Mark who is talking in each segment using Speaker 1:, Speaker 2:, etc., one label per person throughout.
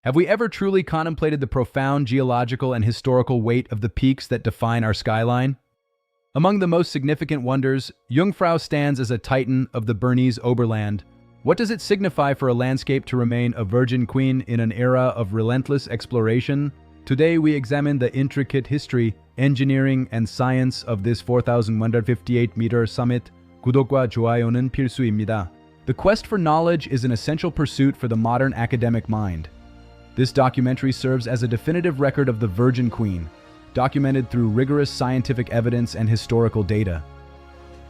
Speaker 1: Have we ever truly contemplated the profound geological and historical weight of the peaks that define our skyline? Among the most significant wonders, Jungfrau stands as a titan of the Bernese Oberland. What does it signify for a landscape to remain a virgin queen in an era of relentless exploration? Today we examine the intricate history, engineering, and science of this 4,158-meter summit. 구독과 좋아요는 필수입니다. The quest for knowledge is an essential pursuit for the modern academic mind. This documentary serves as a definitive record of the Virgin Queen, documented through rigorous scientific evidence and historical data.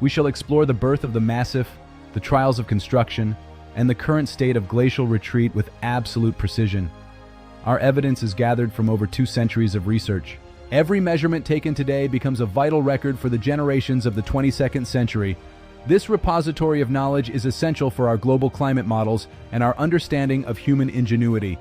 Speaker 1: We shall explore the birth of the massif, the trials of construction, and the current state of glacial retreat with absolute precision. Our evidence is gathered from over 2 centuries of research. Every measurement taken today becomes a vital record for the generations of the 22nd century. This repository of knowledge is essential for our global climate models and our understanding of human ingenuity.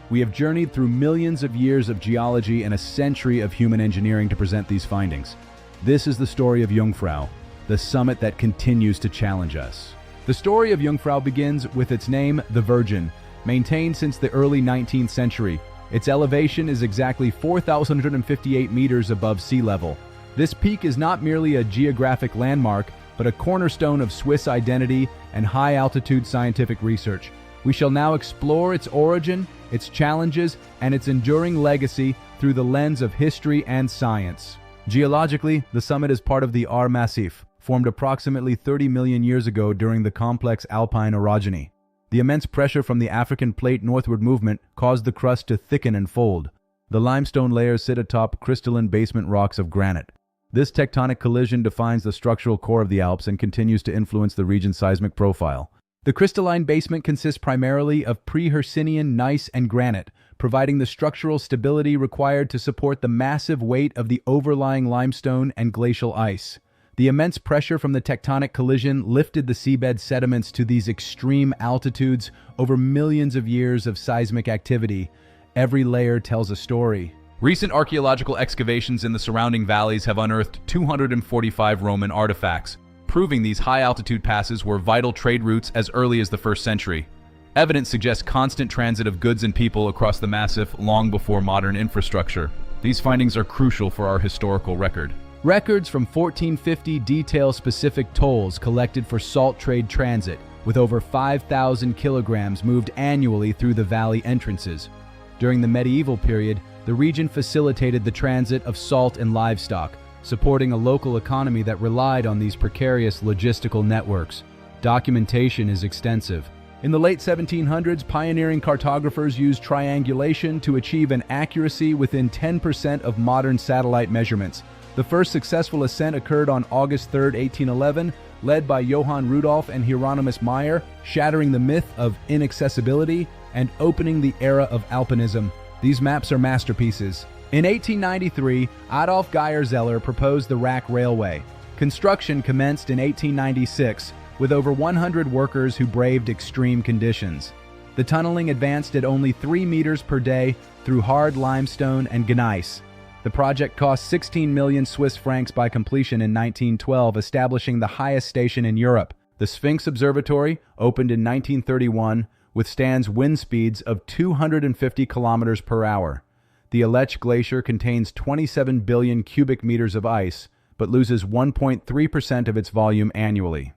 Speaker 1: We have journeyed through millions of years of geology and a century of human engineering to present these findings. This is the story of Jungfrau, the summit that continues to challenge us. The story of Jungfrau begins with its name, the Virgin, maintained since the early 19th century. Its elevation is exactly 4,158 meters above sea level. This peak is not merely a geographic landmark, but a cornerstone of Swiss identity and high-altitude scientific research. We shall now explore its origin, its challenges, and its enduring legacy through the lens of history and science. Geologically, the summit is part of the Ahr Massif, formed approximately 30 million years ago during the complex alpine orogeny. The immense pressure from the African plate northward movement caused the crust to thicken and fold. The limestone layers sit atop crystalline basement rocks of granite. This tectonic collision defines the structural core of the Alps and continues to influence the region's seismic profile. The crystalline basement consists primarily of pre-Hercynian gneiss and granite, providing the structural stability required to support the massive weight of the overlying limestone and glacial ice. The immense pressure from the tectonic collision lifted the seabed sediments to these extreme altitudes over millions of years of seismic activity. Every layer tells a story. Recent archaeological excavations in the surrounding valleys have unearthed 245 Roman artifacts, proving these high-altitude passes were vital trade routes as early as the 1st century. Evidence suggests constant transit of goods and people across the massif long before modern infrastructure. These findings are crucial for our historical record. Records from 1450 detail specific tolls collected for salt trade transit, with over 5,000 kilograms moved annually through the valley entrances. During the medieval period, the region facilitated the transit of salt and livestock, supporting a local economy that relied on these precarious logistical networks. Documentation is extensive. In the late 1700s, pioneering cartographers used triangulation to achieve an accuracy within 10% of modern satellite measurements. The first successful ascent occurred on August 3, 1811, led by Johann Rudolf and Hieronymus Meyer, shattering the myth of inaccessibility and opening the era of alpinism. These maps are masterpieces. In 1893, Adolf Geyer-Zeller proposed the Rack Railway. Construction commenced in 1896, with over 100 workers who braved extreme conditions. The tunneling advanced at only 3 meters per day through hard limestone and gneiss. The project cost 16 million Swiss francs by completion in 1912, establishing the highest station in Europe. The Sphinx Observatory, opened in 1931, withstands wind speeds of 250 kilometers per hour. The Aletsch Glacier contains 27 billion cubic meters of ice, but loses 1.3% of its volume annually.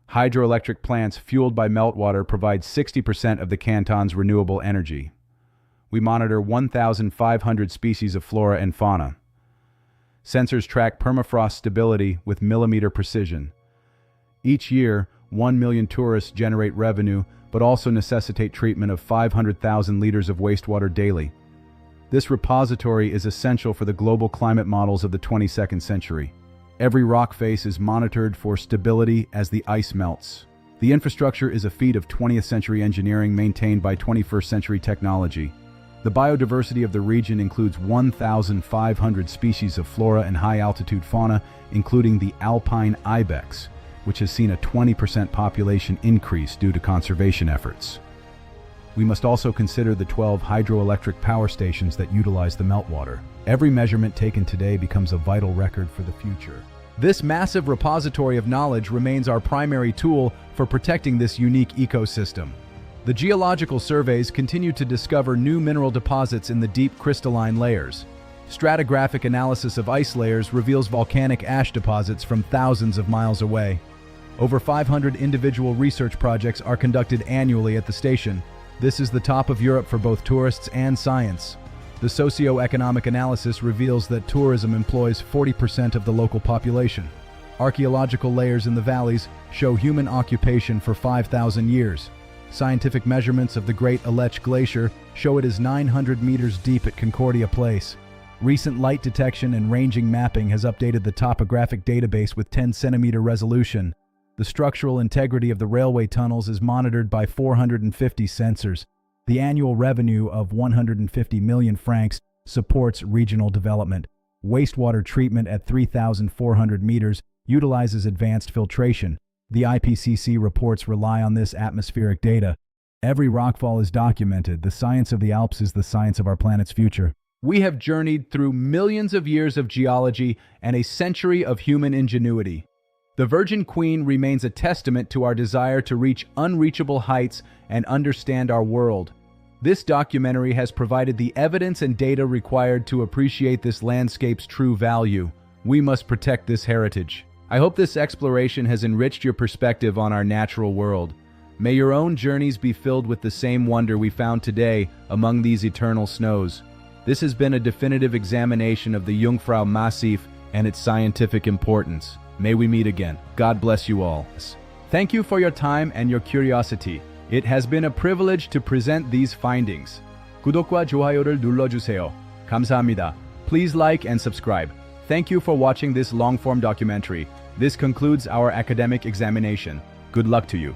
Speaker 1: Hydroelectric plants fueled by meltwater provide 60% of the canton's renewable energy. We monitor 1,500 species of flora and fauna. Sensors track permafrost stability with millimeter precision. Each year, 1 million tourists generate revenue, but also necessitate treatment of 500,000 liters of wastewater daily. This repository is essential for the global climate models of the 22nd century. Every rock face is monitored for stability as the ice melts. The infrastructure is a feat of 20th century engineering maintained by 21st century technology. The biodiversity of the region includes 1,500 species of flora and high-altitude fauna, including the alpine ibex, which has seen a 20% population increase due to conservation efforts. We must also consider the 12 hydroelectric power stations that utilize the meltwater. Every measurement taken today becomes a vital record for the future. This massive repository of knowledge remains our primary tool for protecting this unique ecosystem. The geological surveys continue to discover new mineral deposits in the deep crystalline layers. Stratigraphic analysis of ice layers reveals volcanic ash deposits from thousands of miles away. Over 500 individual research projects are conducted annually at the station. This is the top of Europe for both tourists and science. The socio-economic analysis reveals that tourism employs 40% of the local population. Archaeological layers in the valleys show human occupation for 5,000 years. Scientific measurements of the Great Aletsch Glacier show it is 900 meters deep at Concordia Place. Recent light detection and ranging mapping has updated the topographic database with 10-centimeter resolution. The structural integrity of the railway tunnels is monitored by 450 sensors. The annual revenue of 150 million francs supports regional development. Wastewater treatment at 3,400 meters utilizes advanced filtration. The IPCC reports rely on this atmospheric data. Every rockfall is documented. The science of the Alps is the science of our planet's future. We have journeyed through millions of years of geology and a century of human ingenuity. The Virgin Queen remains a testament to our desire to reach unreachable heights and understand our world. This documentary has provided the evidence and data required to appreciate this landscape's true value. We must protect this heritage. I hope this exploration has enriched your perspective on our natural world. May your own journeys be filled with the same wonder we found today among these eternal snows. This has been a definitive examination of the Jungfrau Massif and its scientific importance. May we meet again. God bless you all. Thank you for your time and your curiosity. It has been a privilege to present these findings. 구독과 좋아요를 눌러주세요. 감사합니다. Please like and subscribe. Thank you for watching this long-form documentary. This concludes our academic examination. Good luck to you.